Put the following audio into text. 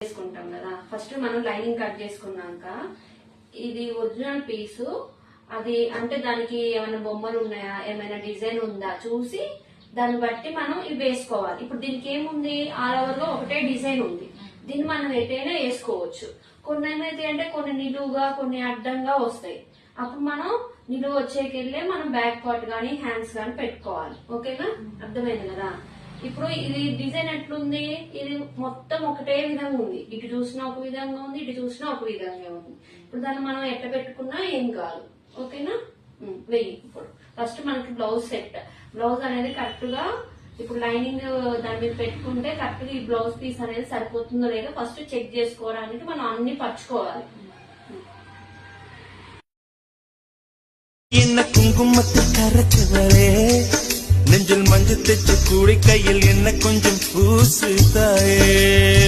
చేసుకుంటాం కదా. ఫస్ట్ మనం లైనింగ్ కట్ చేసుకున్నాక ఇది ఒరిజినల్ పీసు, అది అంటే దానికి ఏమైనా బొమ్మలు ఉన్నాయా, ఏమైనా డిజైన్ ఉందా చూసి దాన్ని బట్టి మనం ఇవి వేసుకోవాలి. ఇప్పుడు దీనికి ఏముంది, ఆల్ ఓవర్ గా ఒకటే డిజైన్ ఉంది, దీన్ని మనం ఎటైనా వేసుకోవచ్చు. కొన్ని ఏమైతే అంటే కొన్ని నిలువుగా కొన్ని అడ్డంగా వస్తాయి, అప్పుడు మనం నిలువు వచ్చేకెళ్ళే మనం బ్యాక్ పార్ట్ గానీ హ్యాండ్స్ గానీ పెట్టుకోవాలి. ఓకేనా, అర్థమైంది కదా. ఇప్పుడు ఇది డిజైన్ ఎట్లుంది, ఇది మొత్తం ఒకటే విధంగా ఉంది, ఇటు చూసినా ఒక విధంగా ఉంది, ఇటు చూసినా ఒక విధంగా ఉంది. ఇప్పుడు దాన్ని మనం ఎట్లా పెట్టుకున్నా ఏం కాదు. ఓకేనా, వెయ్యి. ఇప్పుడు ఫస్ట్ మనకి బ్లౌజ్ సెట్, బ్లౌజ్ అనేది కరెక్ట్ గా ఇప్పుడు లైనింగ్ దాని మీద పెట్టుకుంటే కరెక్ట్ గా ఈ బ్లౌజ్ పీస్ అనేది సరిపోతుందో లేదో ఫస్ట్ చెక్ చేసుకోవడానికి మనం అన్ని పరుచుకోవాలి. என்ன குங்குமத்தை கரைச்சவரே, நெஞ்சில் மஞ்சள் தைச்ச கூடை கையில் என்ன கொஞ்சம் பூசு தாயே.